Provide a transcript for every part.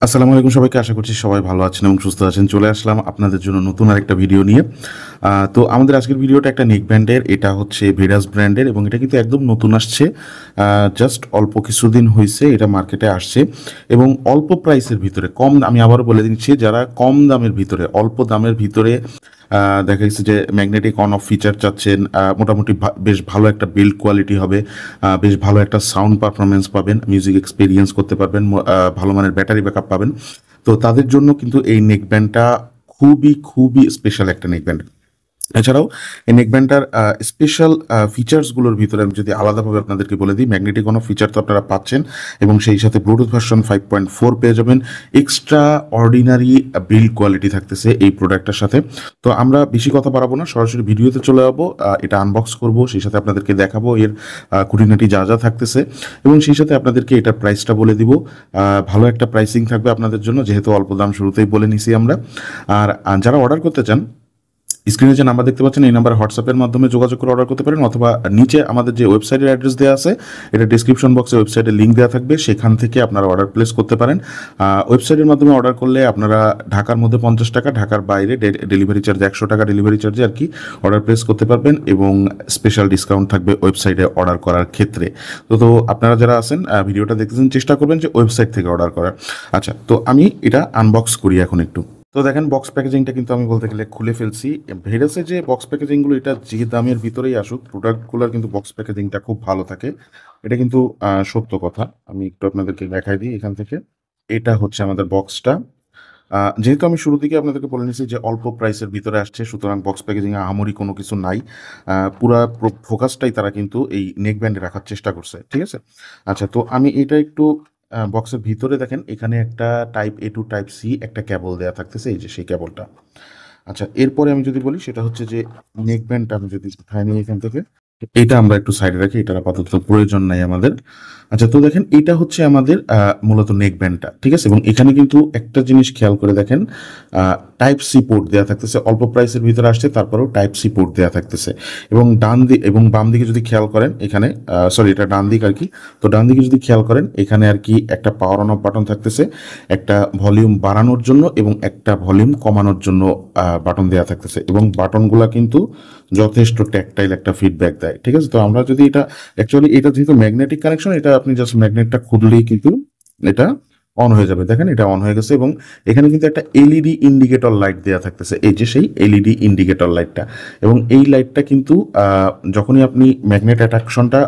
আসসালামু আলাইকুম সবাইকে। আশা করছি সবাই ভালো আছেন এবং সুস্থ আছেন। চলে আসলাম আপনাদের জন্য নতুন আরেকটা ভিডিও নিয়ে। তো আমাদের আজকের ভিডিওটা একটা নেক ব্যান্ডের, এটা হচ্ছে ভেরাস ব্র্যান্ডের এবং এটা কিন্তু একদম নতুন আসছে। জাস্ট অল্প কিছুদিন হয়েছে এটা মার্কেটে আসছে এবং অল্প প্রাইসের ভিতরে কম, আমি আবারও বলে দিচ্ছি, যারা কম দামের ভিতরে অল্প দামের ভিতরে দেখা গেছে যে ম্যাগনেটিক অন অফ ফিচার চাচ্ছেন, মোটামুটি বেশ ভালো একটা বিল্ড কোয়ালিটি হবে, বেশ ভালো একটা সাউন্ড পারফরমেন্স পাবেন, মিউজিক এক্সপিরিয়েন্স করতে পারবেন, ভালো মানের ব্যাটারি ব্যাকআপ পাবেন। তো তাদের জন্য কিন্তু এই নেক ব্যান্ডটা খুবই খুবই স্পেশাল একটা নেক ব্যান্ড। এছাড়াও এই নেকব্যান্ডটার স্পেশাল ফিচার্সগুলোর ভিতরে আমি যদি আলাদাভাবে আপনাদেরকে বলে দিই, ম্যাগনেটিক কোনো ফিচার তো আপনারা পাচ্ছেন এবং সেই সাথে ব্লুটুথ ভার্সন 5.4 পেয়ে যাবেন। এক্সট্রা অর্ডিনারি বিল্ড কোয়ালিটি থাকতেছে এই প্রোডাক্টটার সাথে। তো আমরা বেশি কথা বাড়াবো না, সরাসরি ভিডিওতে চলে যাবো। এটা আনবক্স করব, সেই সাথে আপনাদেরকে দেখাবো এর খুঁটিনাটি যা যা থাকতেছে এবং সেই সাথে আপনাদেরকে এটার প্রাইসটা বলে দিব। ভালো একটা প্রাইসিং থাকবে আপনাদের জন্য, যেহেতু অল্প দাম শুরুতেই বলে নিছি আমরা। আর যারা অর্ডার করতে চান, স্ক্রিনে যে নাম্বার দেখতে পাচ্ছেন এই নাম্বারে হোয়াটসঅ্যাপের মাধ্যমে যোগাযোগ করে অর্ডার করতে পারেন, অথবা নিচে আমাদের যে ওয়েবসাইটের অ্যাড্রেস দেওয়া আছে, এটা ডিসক্রিপশন বক্সে ওয়েবসাইটের লিঙ্ক দেওয়া থাকবে, সেখান থেকে আপনারা অর্ডার প্লেস করতে পারেন। ওয়েবসাইটের মাধ্যমে অর্ডার করলে আপনারা ঢাকার মধ্যে 50 টাকা, ঢাকার বাইরে ডেলিভারি চার্জ 100 টাকা ডেলিভারি চার্জে আর কি অর্ডার প্লেস করতে পারবেন এবং স্পেশাল ডিসকাউন্ট থাকবে ওয়েবসাইটে অর্ডার করার ক্ষেত্রে। তো আপনারা যারা আছেন ভিডিওটা দেখতেছেন, চেষ্টা করবেন যে ওয়েবসাইট থেকে অর্ডার করার। আচ্ছা, তো আমি এটা আনবক্স করি এখন একটু। তো দেখেন, বক্স প্যাকেজিংটা কিন্তু আমি বলতে গেলে খুলে ফেলছি। ভেরাসে যে বক্স প্যাকেজিংগুলো, এটা যে দামের ভিতরেই আসুক, প্রোডাক্টগুলোর কিন্তু বক্স প্যাকেজিংটা খুব ভালো থাকে। এটা কিন্তু সত্য কথা। আমি একটু আপনাদেরকে দেখাই দিই এখান থেকে। এটা হচ্ছে আমাদের বক্সটা। যেহেতু আমি শুরু থেকে আপনাদেরকে বলে নিয়েছি যে অল্প প্রাইসের ভিতরে আসছে, সুতরাং বক্স প্যাকেজিংয়ে আহামরি কোনো কিছু নাই। পুরা ফোকাসটাই তারা কিন্তু এই নেক ব্যান্ডে রাখার চেষ্টা করছে, ঠিক আছে। আচ্ছা, তো আমি এটা একটু বক্সের ভিতরে দেখেন, এখানে একটা টাইপ এ টু টাইপ সি একটা কেবল দেওয়া থাকতেছে, এই যে সেই কেবলটা। আচ্ছা, এরপরে আমি যদি বলি সেটা হচ্ছে যে নেক ব্যান্ডটা আমি যদি উঠাই নিই এখান থেকে, এটা আমরা একটু সাইডে রাখি, এটার আপাতত প্রয়োজন নাই আমাদের। আচ্ছা, তো দেখেন এটা হচ্ছে আমাদের মূলত নেক ব্যান্ডটা, ঠিক আছে। এবং এখানে কিন্তু একটা জিনিস খেয়াল করে দেখেন, টাইপ সি পোর্ট দেওয়া থাকতেছে, অল্প প্রাইসের ভিতরে আসছে, তারপরেও টাইপ সি পোর্ট দেওয়া থাকতেছে। এবং ডান দিক এবং বাম দিকে যদি খেয়াল করেন এখানে, সরি এটা ডান দিক আর কি। তো ডান দিকে যদি খেয়াল করেন এখানে আর কি একটা পাওয়ার অন অফ বাটন থাকতেছে, একটা ভলিউম বাড়ানোর জন্য এবং একটা ভলিউম কমানোর জন্য বাটন দেওয়া থাকতেছে এবং বাটনগুলা কিন্তু যথেষ্ট ট্যাকটাইল একটা ফিডব্যাক দেয়, ঠিক আছে। তো আমরা যদি এটা অ্যাকচুয়ালি, এটা যেহেতু ম্যাগনেটিক কানেকশন, এটা আপনি জাস্ট ম্যাগনেটটা খুললেই কিন্তু এটা অন হয়ে যাবে। দেখেন এটা অন হয়ে গেছে এবং এখানে কিন্তু একটা এলইডি ইন্ডিকেটর লাইট দেওয়া থাকতেছে, এই যে সেই এলইডি ইন্ডিকেটর লাইটটা। এবং এই লাইটটা কিন্তু যখনই আপনি ম্যাগনেট অ্যাট্রাকশনটা,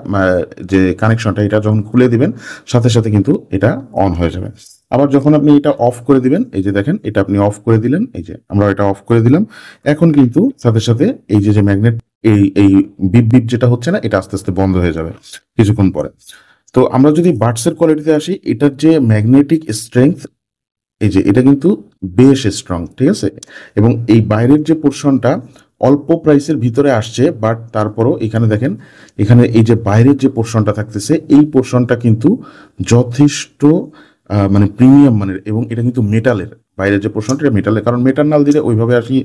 যে কানেকশনটা, এটা যখন খুলে দিবেন সাথে সাথে কিন্তু এটা অন হয়ে যাবে। আবার যখন আপনি এটা অফ করে দিবেন, এই যে দেখেন এটা আপনি অফ করে দিলেন, এই যে আমরা এটা অফ করে দিলাম। এখন কিন্তু সাথে সাথে এই যে যে ম্যাগনেট, এই এই বিপ বিপ যেটা হচ্ছে না, এটা আস্তে আস্তে বন্ধ হয়ে যাবে কিছুক্ষণ পরে। তো আমরা যদি বাডসের কোয়ালিটিতে আসি, এটার যে ম্যাগনেটিক স্ট্রেংথ, এই যে এটা কিন্তু বেশ স্ট্রং, ঠিক আছে। এবং এই বাইরের যে পোর্শনটা অল্প প্রাইসের ভিতরে আসছে, বাট তারপরও এখানে দেখেন, এখানে এই যে বাইরের যে পোর্শনটা থাকতেছে, এই পোর্শনটা কিন্তু যথেষ্ট মানে প্রিমিয়াম মানের, এবং এটা কিন্তু মেটালের। বাইরের যে পোর্শনটা এটা মেটালের, কারণ মেটাল নাল দিলে ওইভাবে আর কি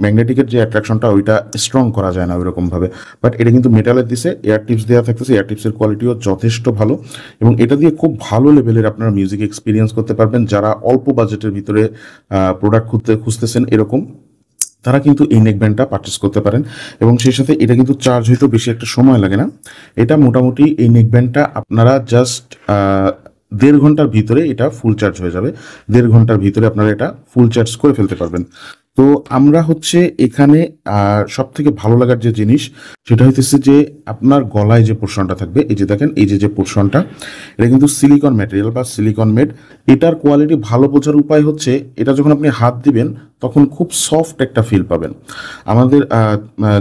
ম্যাগনেটিকের যে অ্যাট্রাকশনটা ওইটা স্ট্রং করা যায় না ওইরকম ভাবে। বাট এটা কিন্তু মেটালের দিছে, এয়ার টিপস দেওয়া থাকতেছে, এয়ার টিপসের কোয়ালিটিও যথেষ্ট ভালো এবং এটা দিয়ে খুব ভালো লেভেলের আপনারা মিউজিক এক্সপিরিয়েন্স করতে পারবেন। যারা অল্প বাজেটের ভিতরে প্রোডাক্ট খুঁজতেছেন এরকম, তারা কিন্তু এই নেক ব্যান্ডটা পারচেস করতে পারেন। এবং সেই সাথে এটা কিন্তু চার্জ হইতেও বেশি একটা সময় লাগে না। এটা মোটামুটি এই নেক ব্যান্ডটা আপনারা জাস্ট 1.5 ঘন্টার ভিতরে এটা ফুল চার্জ হয়ে যাবে। 1.5 ঘন্টার ভিতরে আপনারা এটা ফুল চার্জ করে ফেলতে পারবেন। তো আমরা হচ্ছে এখানে সব থেকে ভালো লাগার যে জিনিস, সেটা হইতেছে যে আপনার গলায় যে পোর্শনটা থাকবে, এই যে দেখেন এই যে যে পোর্শনটা, এটা কিন্তু সিলিকন ম্যাটেরিয়াল বা সিলিকন মেড। এটার কোয়ালিটি ভালো বোঝার উপায় হচ্ছে, এটা যখন আপনি হাত দিবেন তখন খুব সফট একটা ফিল পাবেন। আমাদের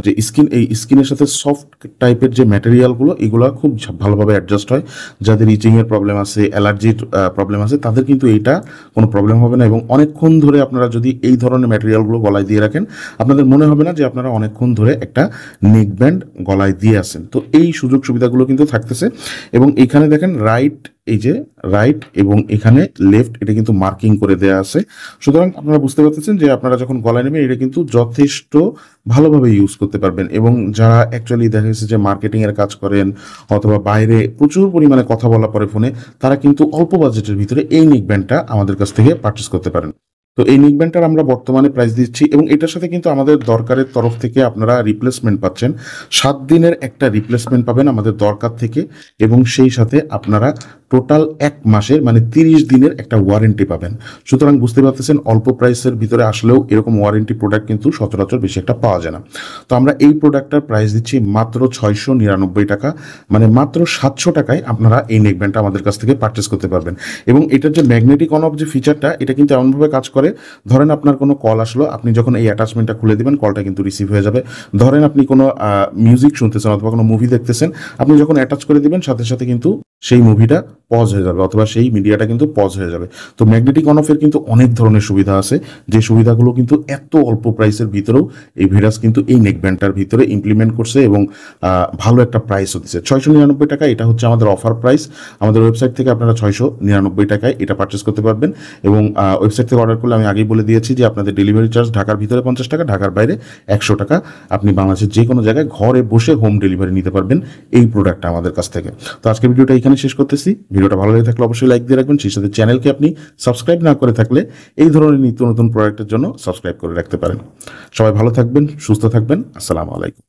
যে স্কিন, এই স্কিনের সাথে সফট টাইপের যে ম্যাটেরিয়ালগুলো, এগুলো খুব ভালোভাবে অ্যাডজাস্ট হয়। যাদের ইচিংয়ের প্রবলেম আছে, অ্যালার্জির প্রবলেম আছে, তাদের কিন্তু এইটা কোনো প্রবলেম হবে না। এবং অনেকক্ষণ ধরে আপনারা যদি এই ধরনের ম্যাটেরিয়ালগুলো গলায় দিয়ে রাখেন, আপনাদের মনে হবে না যে আপনারা অনেকক্ষণ ধরে একটা নেক ব্যান্ড গলায় দিয়ে আসেন। তো এই সুযোগ সুবিধাগুলো কিন্তু থাকতেছে। এবং এখানে দেখেন রাইট এই যে রাইট এবং এখানে লেফট, এটা কিন্তু মার্কিং করে দেওয়া আছে। সুতরাং আপনারা বুঝতে পারতেছেন যে আপনারা যখন গলায় নেবেন এটা কিন্তু যথেষ্ট ভালোভাবে ইউজ করতে পারবেন। এবং যারা অ্যাকচুয়ালি দেখা গেছে যে মার্কেটিং এর কাজ করেন অথবা বাইরে প্রচুর পরিমাণে কথা বলা পরে ফোনে, তারা কিন্তু অল্প বাজেটের ভিতরে এই নেক ব্যান্ডটা আমাদের কাছ থেকে পারচেস করতে পারেন। তো এই নেক ব্যান্ডটার আমরা বর্তমানে প্রাইস দিচ্ছি এবং এটার সাথে কিন্তু আমাদের দরকারের তরফ থেকে আপনারা রিপ্লেসমেন্ট পাচ্ছেন। 7 দিনের একটা রিপ্লেসমেন্ট পাবেন আমাদের দরকার থেকে, এবং সেই সাথে আপনারা টোটাল 1 মাসের মানে 30 দিনের একটা ওয়ারেন্টি পাবেন। সুতরাং বুঝতে পারতেছেন অল্প প্রাইসের ভিতরে আসলেও এরকম ওয়ারেন্টি প্রোডাক্ট কিন্তু সচরাচর বেশি একটা পাওয়া যায় না। তো আমরা এই প্রোডাক্টটার প্রাইস দিচ্ছি মাত্র 699 টাকা, মানে মাত্র 700 টাকায় আপনারা এই নেক ব্যান্ডটা আমাদের কাছ থেকে পারচেস করতে পারবেন। এবং এটার যে ম্যাগনেটিক অন অফ যে ফিচারটা, এটা কিন্তু এমনভাবে কাজ করে, ধরেন আপনার কোনো কল আসলো, আপনি যখন এই অ্যাটাচমেন্টটা খুলে দিবেন কলটা কিন্তু রিসিভ হয়ে যাবে। ধরেন আপনি কোনো মিউজিক শুনতেছেন অথবা কোনো মুভি দেখতেছেন, আপনি যখন অ্যাটাচ করে দিবেন সাথে সাথে কিন্তু সেই মুভিটা পজ হয়ে যাবে অথবা সেই মিডিয়াটা কিন্তু পজ হয়ে যাবে। তো ম্যাগনেটিক অন অফের কিন্তু অনেক ধরনের সুবিধা আছে, যে সুবিধাগুলো কিন্তু এত অল্প প্রাইসের ভিতরেও এই ভেরাস কিন্তু এই নেক ব্যান্ডটার ভিতরে ইমপ্লিমেন্ট করছে এবং ভালো একটা প্রাইসও দিচ্ছে। 699 টাকা, এটা হচ্ছে আমাদের অফার প্রাইস। আমাদের ওয়েবসাইট থেকে আপনারা 699 টাকায় এটা পারচেস করতে পারবেন। এবং ওয়েবসাইট থেকে অর্ডার করলে আমি আগেই বলে দিয়েছি যে আপনাদের ডেলিভারি চার্জ ঢাকার ভিতরে 50 টাকা, ঢাকার বাইরে 100 টাকা। আপনি বাংলাদেশের যে কোনো জায়গায় ঘরে বসে হোম ডেলিভারি নিতে পারবেন এই প্রোডাক্টটা আমাদের কাছ থেকে। তো আজকের ভিডিওটা এখানে শেষ করতেছি। ভিডিওটা ভালো লেগে থাকলে অবশ্যই লাইক দিয়ে রাখবেন, সেই সাথে চ্যানেলকে আপনি সাবস্ক্রাইব না করে থাকলে এই ধরনের নিত্য নতুন প্রোডাক্টের জন্য সাবস্ক্রাইব করে রাখতে পারেন। সবাই ভালো থাকবেন, সুস্থ থাকবেন। আসসালামু আলাইকুম।